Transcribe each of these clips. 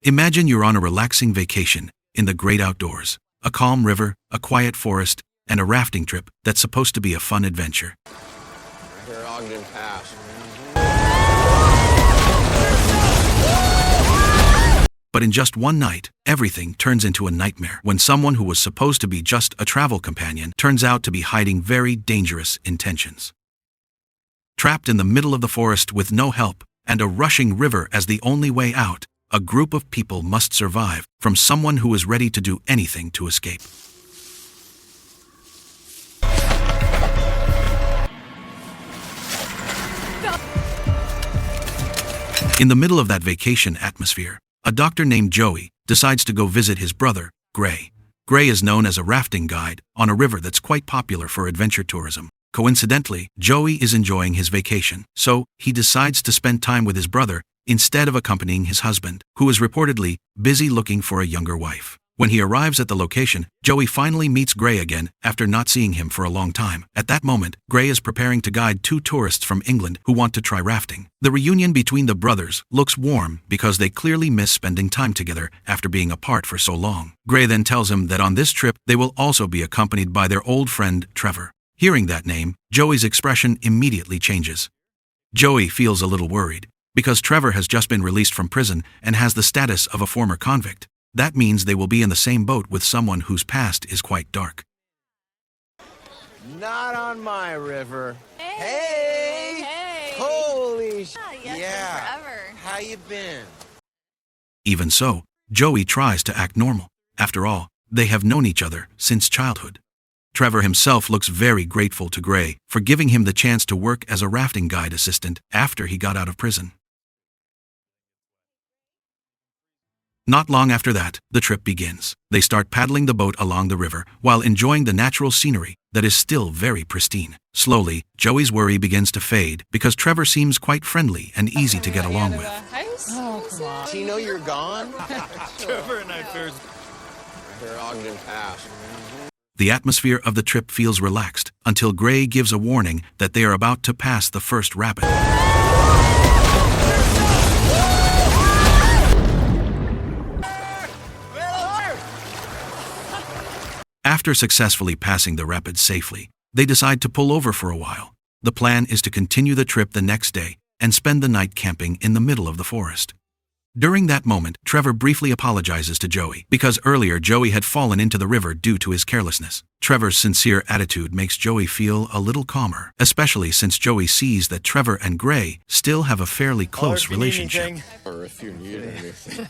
Imagine you're on a relaxing vacation in the great outdoors. A calm river, a quiet forest, and a rafting trip that's supposed to be a fun adventure. Here, Ogden Pass. But in just one night, everything turns into a nightmare when someone who was supposed to be just a travel companion turns out to be hiding very dangerous intentions. Trapped in the middle of the forest with no help and a rushing river as the only way out, a group of people must survive from someone who is ready to do anything to escape. In the middle of that vacation atmosphere, a doctor named Joey decides to go visit his brother, Gray. Gray is known as a rafting guide on a river that's quite popular for adventure tourism. Coincidentally, Joey is enjoying his vacation, so he decides to spend time with his brother instead of accompanying his husband, who is reportedly busy looking for a younger wife. When he arrives at the location, Joey finally meets Gray again after not seeing him for a long time. At that moment, Gray is preparing to guide two tourists from England who want to try rafting. The reunion between the brothers looks warm because they clearly miss spending time together after being apart for so long. Gray then tells him that on this trip they will also be accompanied by their old friend Trevor. Hearing that name, Joey's expression immediately changes. Joey feels a little worried because Trevor has just been released from prison and has the status of a former convict. That means they will be in the same boat with someone whose past is quite dark. Not on my river. Hey! Holy sh! Yes, forever. How you been? Even so, Joey tries to act normal. After all, they have known each other since childhood. Trevor himself looks very grateful to Gray for giving him the chance to work as a rafting guide assistant after he got out of prison. Not long after that, the trip begins. They start paddling the boat along the river while enjoying the natural scenery that is still very pristine. Slowly, Joey's worry begins to fade because Trevor seems quite friendly and easy to get along with. Oh, come on. Does he know you're gone? Trevor and I first. Here, Ogden Pass. The atmosphere of the trip feels relaxed until Gray gives a warning that they are about to pass the first rapid. After successfully passing the rapids safely, they decide to pull over for a while. The plan is to continue the trip the next day and spend the night camping in the middle of the forest. During that moment, Trevor briefly apologizes to Joey because earlier Joey had fallen into the river due to his carelessness. Trevor's sincere attitude makes Joey feel a little calmer, especially since Joey sees that Trevor and Gray still have a fairly close relationship. Or if you need anything.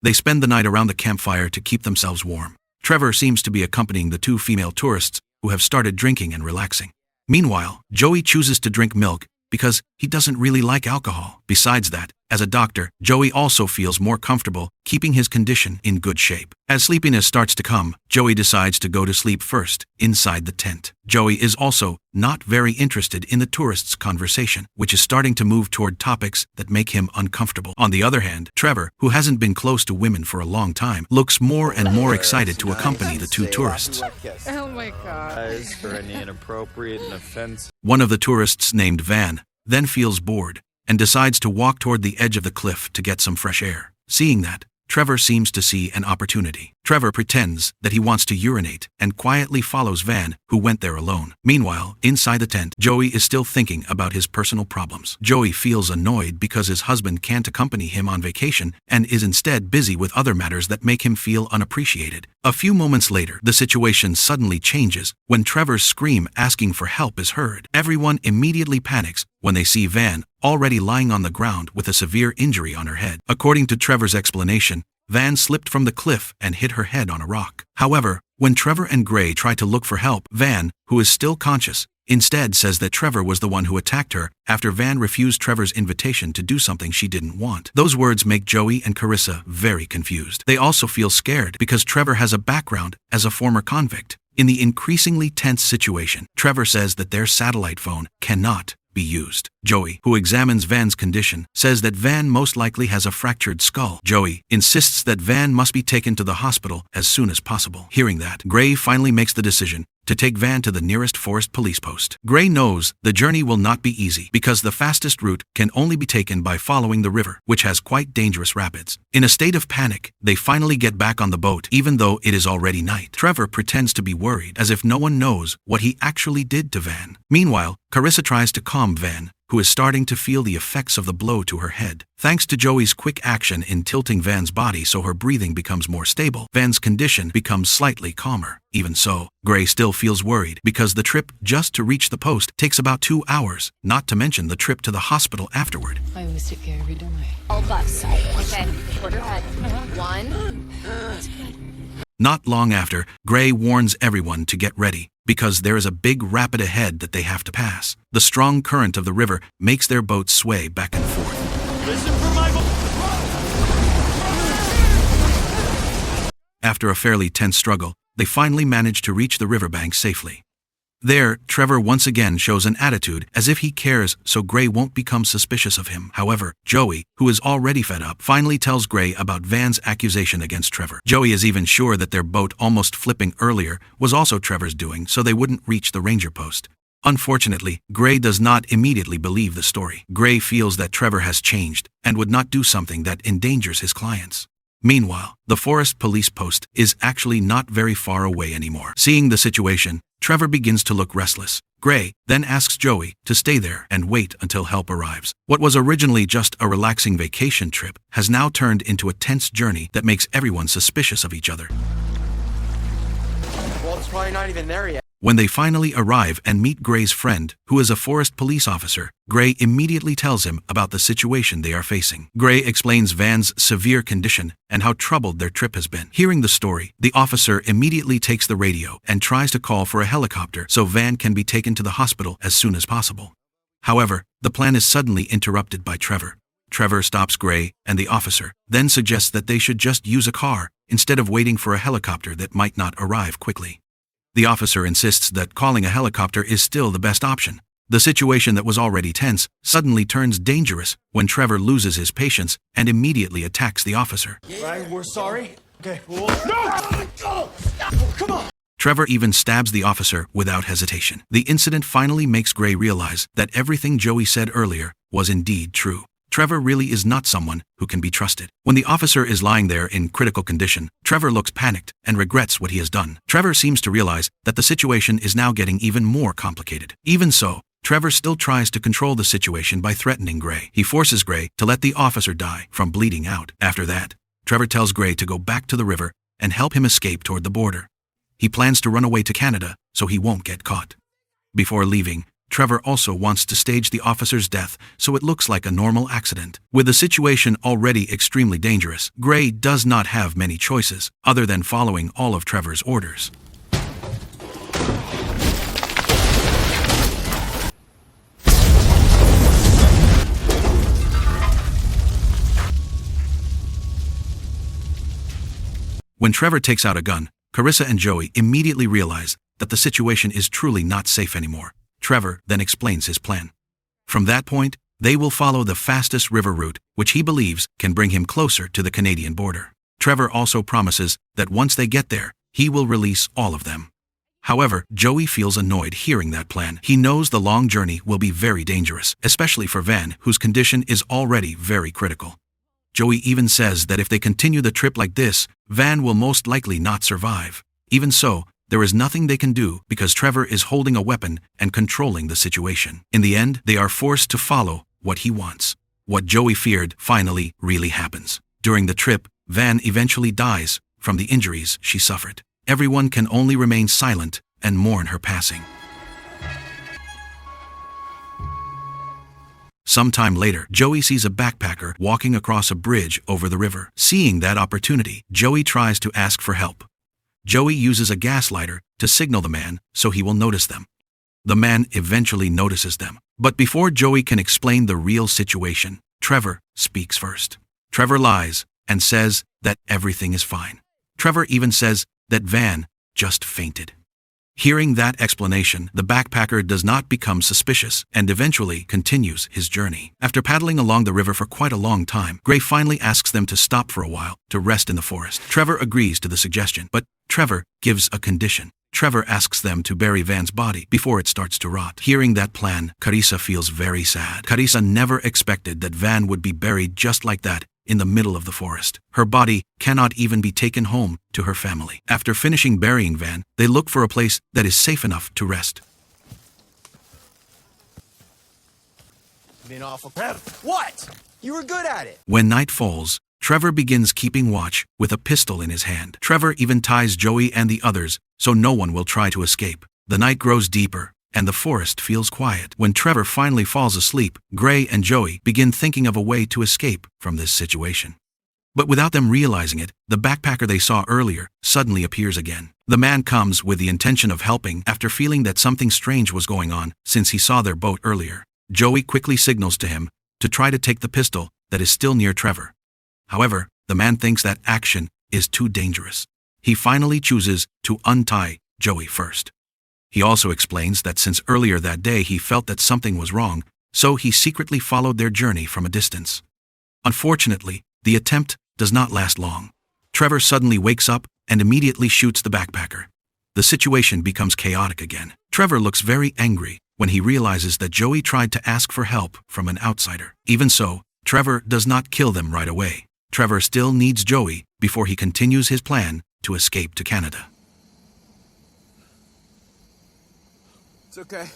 They spend the night around the campfire to keep themselves warm. Trevor seems to be accompanying the two female tourists who have started drinking and relaxing. Meanwhile, Joey chooses to drink milk because he doesn't really like alcohol. Besides that, as a doctor, Joey also feels more comfortable keeping his condition in good shape. As sleepiness starts to come, Joey decides to go to sleep first, inside the tent. Joey is also not very interested in the tourists' conversation, which is starting to move toward topics that make him uncomfortable. On the other hand, Trevor, who hasn't been close to women for a long time, looks more and more excited to accompany the two tourists. Oh my God. For any inappropriate and offensive. One of the tourists, named Van, then feels bored and decides to walk toward the edge of the cliff to get some fresh air. Seeing that, Trevor seems to see an opportunity. Trevor pretends that he wants to urinate and quietly follows Van, who went there alone. Meanwhile, inside the tent, Joey is still thinking about his personal problems. Joey feels annoyed because his husband can't accompany him on vacation and is instead busy with other matters that make him feel unappreciated. A few moments later, the situation suddenly changes when Trevor's scream asking for help is heard. Everyone immediately panics when they see Van already lying on the ground with a severe injury on her head. According to Trevor's explanation, Van slipped from the cliff and hit her head on a rock. However, when Trevor and Gray try to look for help, Van, who is still conscious, instead says that Trevor was the one who attacked her after Van refused Trevor's invitation to do something she didn't want. Those words make Joey and Carissa very confused. They also feel scared because Trevor has a background as a former convict. In the increasingly tense situation, Trevor says that their satellite phone cannot be used. Joey, who examines Van's condition, says that Van most likely has a fractured skull. Joey insists that Van must be taken to the hospital as soon as possible. Hearing that, Gray finally makes the decision to take Van to the nearest forest police post. Gray knows the journey will not be easy because the fastest route can only be taken by following the river, which has quite dangerous rapids. In a state of panic, they finally get back on the boat even though it is already night. Trevor pretends to be worried as if no one knows what he actually did to Van. Meanwhile, Carissa tries to calm Van, who is starting to feel the effects of the blow to her head. Thanks to Joey's quick action in tilting Van's body so her breathing becomes more stable, Van's condition becomes slightly calmer. Even so, Gray still feels worried because the trip just to reach the post takes about 2 hours, not to mention the trip to the hospital afterward. I always take care of you, don't I? All left. Okay, quarter head. 1. Not long after, Gray warns everyone to get ready, because there is a big rapid ahead that they have to pass. The strong current of the river makes their boat sway back and forth. Listen for my After a fairly tense struggle, they finally manage to reach the riverbank safely. There, Trevor once again shows an attitude as if he cares so Gray won't become suspicious of him. However, Joey, who is already fed up, finally tells Gray about Van's accusation against Trevor. Joey is even sure that their boat almost flipping earlier was also Trevor's doing so they wouldn't reach the ranger post. Unfortunately, Gray does not immediately believe the story. Gray feels that Trevor has changed and would not do something that endangers his clients. Meanwhile, the forest police post is actually not very far away anymore. Seeing the situation, Trevor begins to look restless. Gray then asks Joey to stay there and wait until help arrives. What was originally just a relaxing vacation trip has now turned into a tense journey that makes everyone suspicious of each other. Well, it's probably not even there yet. When they finally arrive and meet Gray's friend, who is a forest police officer, Gray immediately tells him about the situation they are facing. Gray explains Van's severe condition and how troubled their trip has been. Hearing the story, the officer immediately takes the radio and tries to call for a helicopter so Van can be taken to the hospital as soon as possible. However, the plan is suddenly interrupted by Trevor. Trevor stops Gray and the officer, then suggests that they should just use a car instead of waiting for a helicopter that might not arrive quickly. The officer insists that calling a helicopter is still the best option. The situation that was already tense suddenly turns dangerous when Trevor loses his patience and immediately attacks the officer. Right, we're sorry. Okay. No! Come on! Trevor even stabs the officer without hesitation. The incident finally makes Gray realize that everything Joey said earlier was indeed true. Trevor really is not someone who can be trusted. When the officer is lying there in critical condition, Trevor looks panicked and regrets what he has done. Trevor seems to realize that the situation is now getting even more complicated. Even so, Trevor still tries to control the situation by threatening Gray. He forces Gray to let the officer die from bleeding out. After that, Trevor tells Gray to go back to the river and help him escape toward the border. He plans to run away to Canada so he won't get caught. Before leaving, Trevor also wants to stage the officer's death so it looks like a normal accident. With the situation already extremely dangerous, Gray does not have many choices other than following all of Trevor's orders. When Trevor takes out a gun, Carissa and Joey immediately realize that the situation is truly not safe anymore. Trevor then explains his plan. From that point, they will follow the fastest river route, which he believes can bring him closer to the Canadian border. Trevor also promises that once they get there, he will release all of them. However, Joey feels annoyed hearing that plan. He knows the long journey will be very dangerous, especially for Van, whose condition is already very critical. Joey even says that if they continue the trip like this, Van will most likely not survive. Even so, there is nothing they can do because Trevor is holding a weapon and controlling the situation. In the end, they are forced to follow what he wants. What Joey feared finally really happens. During the trip, Van eventually dies from the injuries she suffered. Everyone can only remain silent and mourn her passing. Sometime later, Joey sees a backpacker walking across a bridge over the river. Seeing that opportunity, Joey tries to ask for help. Joey uses a gas lighter to signal the man so he will notice them. The man eventually notices them. But before Joey can explain the real situation, Trevor speaks first. Trevor lies and says that everything is fine. Trevor even says that Van just fainted. Hearing that explanation, the backpacker does not become suspicious and eventually continues his journey. After paddling along the river for quite a long time, Gray finally asks them to stop for a while to rest in the forest. Trevor agrees to the suggestion, but Trevor gives a condition. Trevor asks them to bury Van's body before it starts to rot. Hearing that plan, Carissa feels very sad. Carissa never expected that Van would be buried just like that in the middle of the forest. Her body cannot even be taken home to her family. After finishing burying Van, they look for a place that is safe enough to rest. Being awful. What? You were good at it. When night falls, Trevor begins keeping watch with a pistol in his hand. Trevor even ties Joey and the others so no one will try to escape. The night grows deeper, and the forest feels quiet. When Trevor finally falls asleep, Gray and Joey begin thinking of a way to escape from this situation. But without them realizing it, the backpacker they saw earlier suddenly appears again. The man comes with the intention of helping after feeling that something strange was going on since he saw their boat earlier. Joey quickly signals to him to try to take the pistol that is still near Trevor. However, the man thinks that action is too dangerous. He finally chooses to untie Joey first. He also explains that since earlier that day he felt that something was wrong, so he secretly followed their journey from a distance. Unfortunately, the attempt does not last long. Trevor suddenly wakes up and immediately shoots the backpacker. The situation becomes chaotic again. Trevor looks very angry when he realizes that Joey tried to ask for help from an outsider. Even so, Trevor does not kill them right away. Trevor still needs Joey before he continues his plan to escape to Canada. It's okay.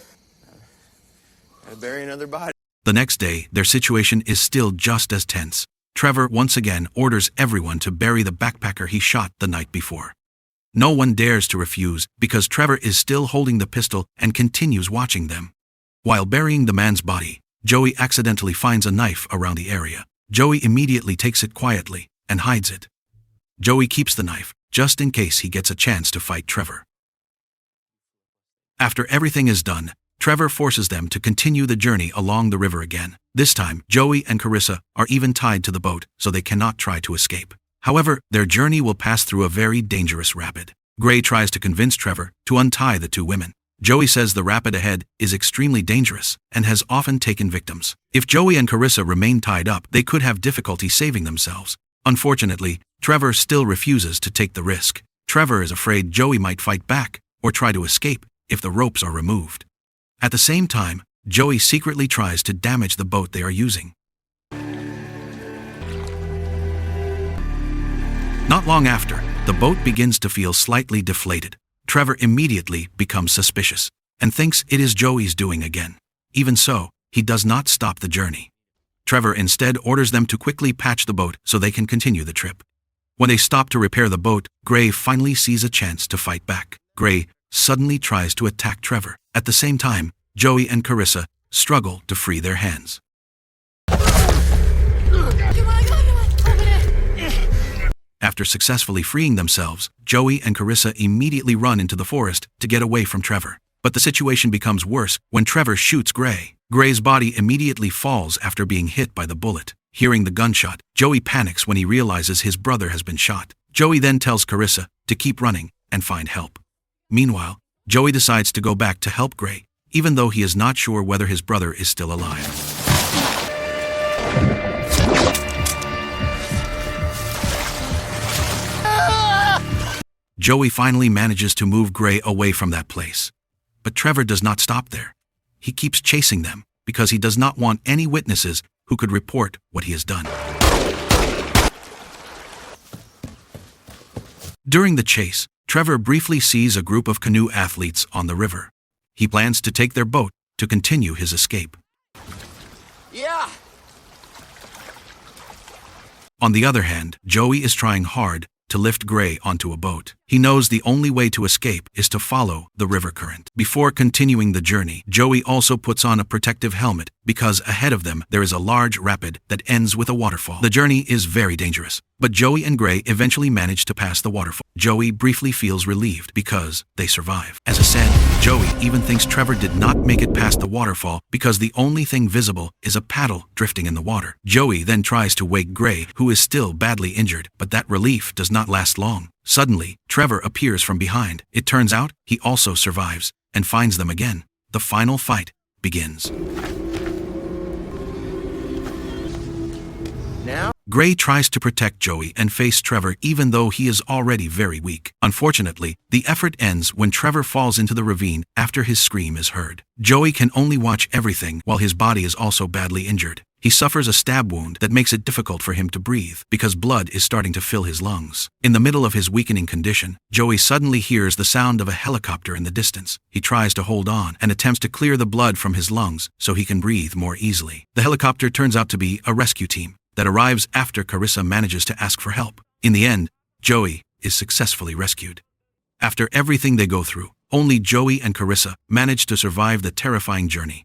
Gotta bury another body. The next day, their situation is still just as tense. Trevor once again orders everyone to bury the backpacker he shot the night before. No one dares to refuse because Trevor is still holding the pistol and continues watching them. While burying the man's body, Joey accidentally finds a knife around the area. Joey immediately takes it quietly and hides it. Joey keeps the knife just in case he gets a chance to fight Trevor. After everything is done, Trevor forces them to continue the journey along the river again. This time, Joey and Carissa are even tied to the boat so they cannot try to escape. However, their journey will pass through a very dangerous rapid. Gray tries to convince Trevor to untie the two women. Joey says the rapid ahead is extremely dangerous and has often taken victims. If Joey and Carissa remain tied up, they could have difficulty saving themselves. Unfortunately, Trevor still refuses to take the risk. Trevor is afraid Joey might fight back or try to escape if the ropes are removed. At the same time, Joey secretly tries to damage the boat they are using. Not long after, the boat begins to feel slightly deflated. Trevor immediately becomes suspicious and thinks it is Joey's doing again. Even so, he does not stop the journey. Trevor instead orders them to quickly patch the boat so they can continue the trip. When they stop to repair the boat, Gray finally sees a chance to fight back. Gray suddenly tries to attack Trevor. At the same time, Joey and Carissa struggle to free their hands. After successfully freeing themselves, Joey and Carissa immediately run into the forest to get away from Trevor. But the situation becomes worse when Trevor shoots Gray. Gray's body immediately falls after being hit by the bullet. Hearing the gunshot, Joey panics when he realizes his brother has been shot. Joey then tells Carissa to keep running and find help. Meanwhile, Joey decides to go back to help Gray, even though he is not sure whether his brother is still alive. Joey finally manages to move Gray away from that place. But Trevor does not stop there. He keeps chasing them because he does not want any witnesses who could report what he has done. During the chase, Trevor briefly sees a group of canoe athletes on the river. He plans to take their boat to continue his escape. Yeah. On the other hand, Joey is trying hard to lift Gray onto a boat. He knows the only way to escape is to follow the river current. Before continuing the journey, Joey also puts on a protective helmet because ahead of them there is a large rapid that ends with a waterfall. The journey is very dangerous, but Joey and Gray eventually manage to pass the waterfall. Joey briefly feels relieved because they survive. As a sad, Joey even thinks Trevor did not make it past the waterfall because the only thing visible is a paddle drifting in the water. Joey then tries to wake Gray, who is still badly injured, but that relief does not last long. Suddenly, Trevor appears from behind. It turns out, he also survives, and finds them again. The final fight begins. Now? Gray tries to protect Joey and face Trevor even though he is already very weak. Unfortunately, the effort ends when Trevor falls into the ravine after his scream is heard. Joey can only watch everything while his body is also badly injured. He suffers a stab wound that makes it difficult for him to breathe because blood is starting to fill his lungs. In the middle of his weakening condition, Joey suddenly hears the sound of a helicopter in the distance. He tries to hold on and attempts to clear the blood from his lungs so he can breathe more easily. The helicopter turns out to be a rescue team that arrives after Carissa manages to ask for help. In the end, Joey is successfully rescued. After everything they go through, only Joey and Carissa manage to survive the terrifying journey.